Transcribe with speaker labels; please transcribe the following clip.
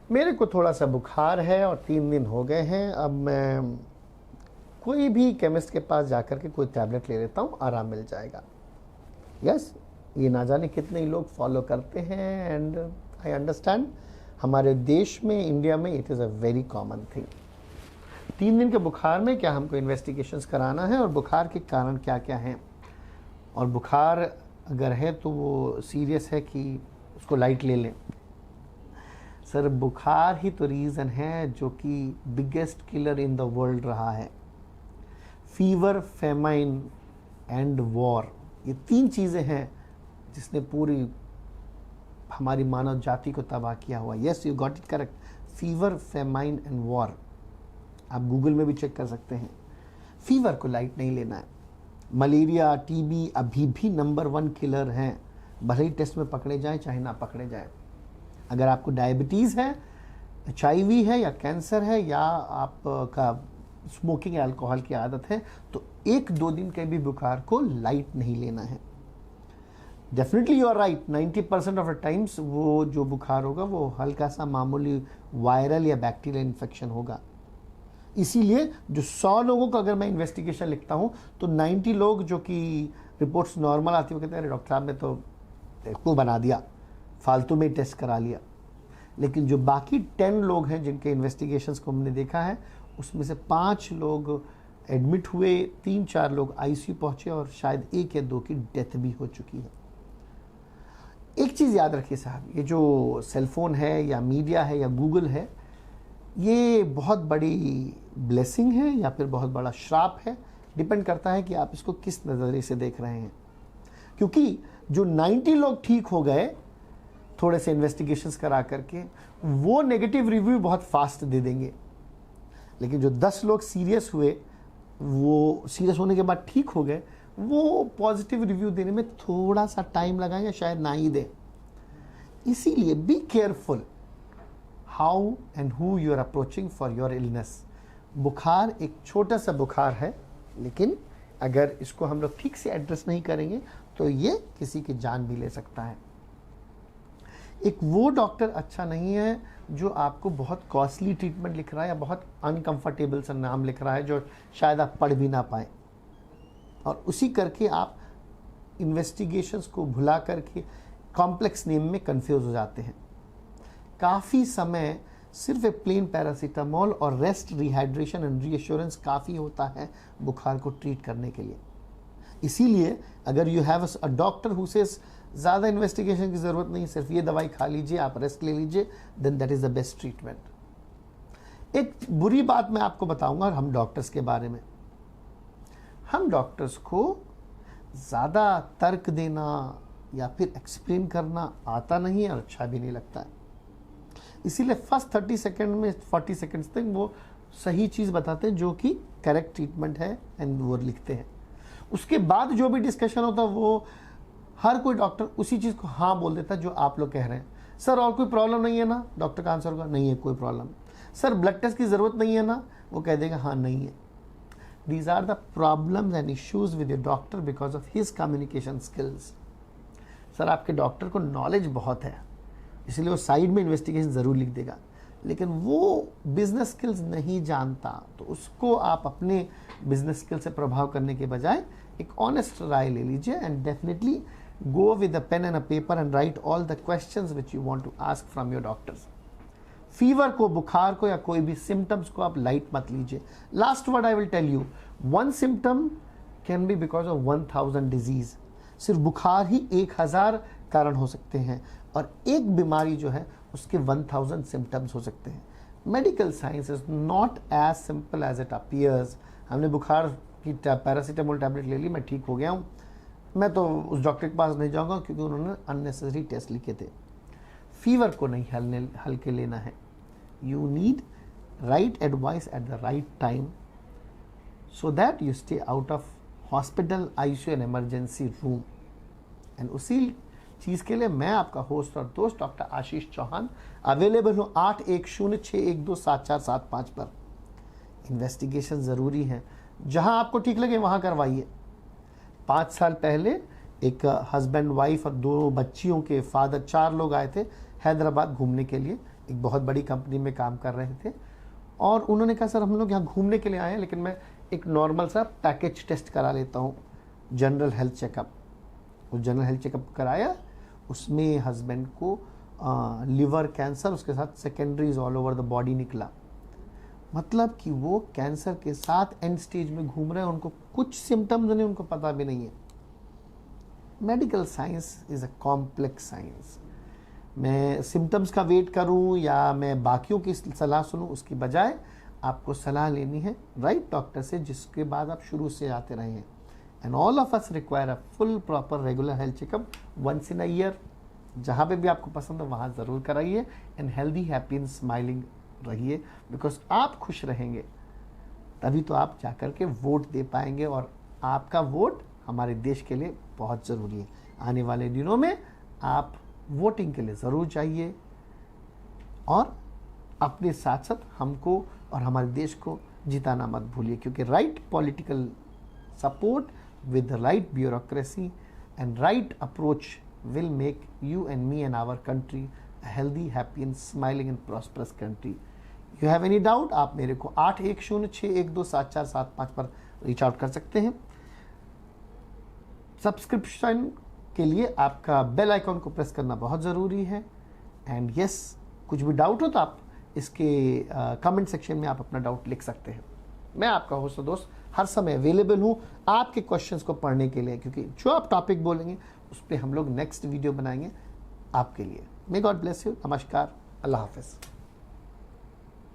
Speaker 1: मेरे को थोड़ा सा बुखार है और 3 दिन हो गए हैं। अब मैं कोई भी केमिस्ट के पास जाकर के कोई टैबलेट ले लेता हूँ, आराम मिल जाएगा। यस, ये ना जाने कितने लोग फॉलो करते हैं एंड आई अंडरस्टैंड। हमारे देश में, इंडिया में it is a very common thing. 3 दिन के बुखार में क्या हमको इन्वेस्टिगेशंस कराना है और बुखार के कारण क्या क्या हैं, और बुखार अगर है तो वो सीरियस है कि उसको लाइट ले लें। सर, बुखार ही तो रीज़न है जो कि biggest killer in the world रहा है। फीवर, फेमाइन एंड वॉर, ये 3 चीज़ें हैं जिसने पूरी हमारी मानव जाति को तबाह किया हुआ। Yes, you got it correct. Fever, famine and war, आप गूगल में भी चेक कर सकते हैं। फीवर को लाइट नहीं लेना है। मलेरिया, टीबी अभी भी नंबर 1 किलर हैं, भले ही टेस्ट में पकड़े जाएं चाहे ना पकड़े जाएं। अगर आपको डायबिटीज़ है, HIV है या कैंसर है या आपका स्मोकिंग अल्कोहल की आदत है, तो 1-2 दिन के भी बुखार को लाइट नहीं लेना है। Definitely you are right, 90% of the times वो जो बुखार होगा वो हल्का सा मामूली वायरल या बैक्टीरियल इन्फेक्शन होगा। इसीलिए जो 100 लोगों को अगर मैं इन्वेस्टिगेशन लिखता हूँ तो 90 लोग जो कि रिपोर्ट्स नॉर्मल आती है वो कहते हैं अरे डॉक्टर साहब ने तो को बना दिया, फालतू में टेस्ट करा लिया। लेकिन जो बाकी 10 लोग हैं जिनके इन्वेस्टिगेशंस को हमने देखा है, उसमें से 5 लोग एडमिट हुए, 3-4 लोग ICU पहुँचे और शायद 1 या 2 की डेथ भी हो चुकी है। एक चीज़ याद रखिए साहब, ये जो सेलफोन है या मीडिया है या गूगल है, ये बहुत बड़ी ब्लेसिंग है या फिर बहुत बड़ा श्राप है। डिपेंड करता है कि आप इसको किस नज़रिए से देख रहे हैं। क्योंकि जो 90 लोग ठीक हो गए थोड़े से इन्वेस्टिगेशंस करा करके, वो नेगेटिव रिव्यू बहुत फास्ट दे देंगे। लेकिन जो 10 लोग सीरियस हुए, वो सीरियस होने के बाद ठीक हो गए, वो पॉजिटिव रिव्यू देने में थोड़ा सा टाइम लगाएंगे, शायद ना ही दें। इसीलिए be careful how and who you are approaching for your illness. बुखार एक छोटा सा बुखार है, लेकिन अगर इसको हम लोग ठीक से एड्रेस नहीं करेंगे तो ये किसी की जान भी ले सकता है। एक वो डॉक्टर अच्छा नहीं है जो आपको बहुत कॉस्टली ट्रीटमेंट लिख रहा है या बहुत अनकंफर्टेबल सा नाम लिख रहा है जो शायद आप पढ़ भी ना पाए, और उसी करके आप इन्वेस्टिगेशंस को भुला करके कॉम्प्लेक्स नेम में कंफ्यूज हो जाते हैं। काफ़ी समय सिर्फ एक प्लेन पैरासीटामोल और रेस्ट, रिहाइड्रेशन एंड रीएश्योरेंस काफ़ी होता है बुखार को ट्रीट करने के लिए। इसीलिए अगर you have a doctor who says ज़्यादा इन्वेस्टिगेशन की ज़रूरत नहीं, सिर्फ ये दवाई खा लीजिए, आप रेस्ट ले लीजिए, then that is the best treatment. एक बुरी बात मैं आपको बताऊंगा हम डॉक्टर्स के बारे में। हम डॉक्टर्स को ज़्यादा तर्क देना या फिर एक्सप्लेन करना आता नहीं है और अच्छा भी नहीं लगता है। इसीलिए फर्स्ट 30 सेकेंड में 40 सेकेंड्स तक वो सही चीज़ बताते हैं जो कि करेक्ट ट्रीटमेंट है एंड वो लिखते हैं। उसके बाद जो भी डिस्कशन होता है वो हर कोई डॉक्टर उसी चीज़ को हाँ बोल देता है जो आप लोग कह रहे हैं। सर और कोई प्रॉब्लम नहीं है ना? डॉक्टर का आंसर होगा नहीं है कोई प्रॉब्लम। सर ब्लड टेस्ट की ज़रूरत नहीं है ना? वो कह देगा हाँ नहीं है। These are the problems and issues with your doctor because of his communication skills. Sir आपके डॉक्टर को नॉलेज बहुत है, इसलिए वो साइड में इन्वेस्टिगेशन ज़रूर लिख देगा, लेकिन वो बिजनेस स्किल्स नहीं जानता, तो उसको आप अपने बिजनेस स्किल से प्रभाव करने के बजाय एक ऑनेस्ट राय ले लीजिए and definitely go with a pen and a paper and write all the questions which you want to ask from your doctors. Fever को, बुखार को या कोई भी सिम्टम्स को आप लाइट मत लीजिए। Last word I will tell you, 1 symptom can be because of 1000 disease. सिर्फ बुखार ही 1000 कारण हो सकते हैं और एक बीमारी जो है उसके 1000 सिम्टम्स हो सकते हैं। Medical science is not as simple as it appears. हमने बुखार की पैरासीटामोल टैबलेट ले ली, मैं ठीक हो गया हूँ, मैं तो उस डॉक्टर के पास नहीं जाऊँगा क्योंकि उन्होंने अननेसेसरी टेस्ट लिखे थे। फीवर को नहीं हल्के लेना है। You need right advice at the right time so that you stay out of hospital, ICU and emergency room. And उसी चीज़ के लिए मैं आपका होस्ट और दोस्त डॉक्टर आशीष चौहान अवेलेबल हूँ 8106127475 पर। इन्वेस्टिगेशन ज़रूरी है, जहाँ आपको ठीक लगे वहाँ करवाइए। 5 साल पहले एक हस्बैंड वाइफ और 2 बच्चियों के फादर, 4 लोग आए थे हैदराबाद घूमने के लिए एक बहुत बड़ी कंपनी में काम कर रहे थे और उन्होंने कहा सर हम लोग यहाँ घूमने के लिए आए हैं लेकिन मैं एक नॉर्मल सा पैकेज टेस्ट करा लेता हूँ, जनरल हेल्थ चेकअप। वो जनरल हेल्थ चेकअप कराया, उसमें हस्बैंड को लिवर कैंसर, उसके साथ secondaries all over the body निकला। मतलब कि वो कैंसर के साथ एंड स्टेज में घूम रहे हैं, उनको कुछ सिम्टम्स नहीं, उनको पता भी नहीं है। Medical science is a complex science. मैं सिम्टम्स का वेट करूं या मैं बाकियों की सलाह सुनूं, उसकी बजाय आपको सलाह लेनी है राइट डॉक्टर से, जिसके बाद आप शुरू से आते रहे हैं। And all of us require a full proper regular health checkup once in a year. जहाँ पे भी आपको पसंद है वहाँ ज़रूर कराइए and healthy happy and smiling रहिए, बिकॉज आप खुश रहेंगे तभी तो आप जाकर के वोट दे पाएंगे और आपका वोट हमारे देश के लिए बहुत ज़रूरी है। आने वाले दिनों में आप वोटिंग के लिए ज़रूर चाहिए और अपने साथ साथ हमको और हमारे देश को जिताना मत भूलिए, क्योंकि right political support with the right bureaucracy and right approach will make you and me and our country a healthy, happy and smiling and prosperous country. You have any doubt? आप मेरे को 8106127475 पर रीच आउट कर सकते हैं। Subscription के लिए आपका बेल आइकॉन को प्रेस करना बहुत ज़रूरी है। एंड यस, कुछ भी डाउट हो तो आप इसके कमेंट सेक्शन में आप अपना डाउट लिख सकते हैं। मैं आपका होस्ट दोस्त हर समय अवेलेबल हूँ आपके क्वेश्चंस को पढ़ने के लिए, क्योंकि जो आप टॉपिक बोलेंगे उस पर हम लोग नेक्स्ट वीडियो बनाएंगे आपके लिए। May God bless you. नमस्कार, अल्लाह हाफिज़।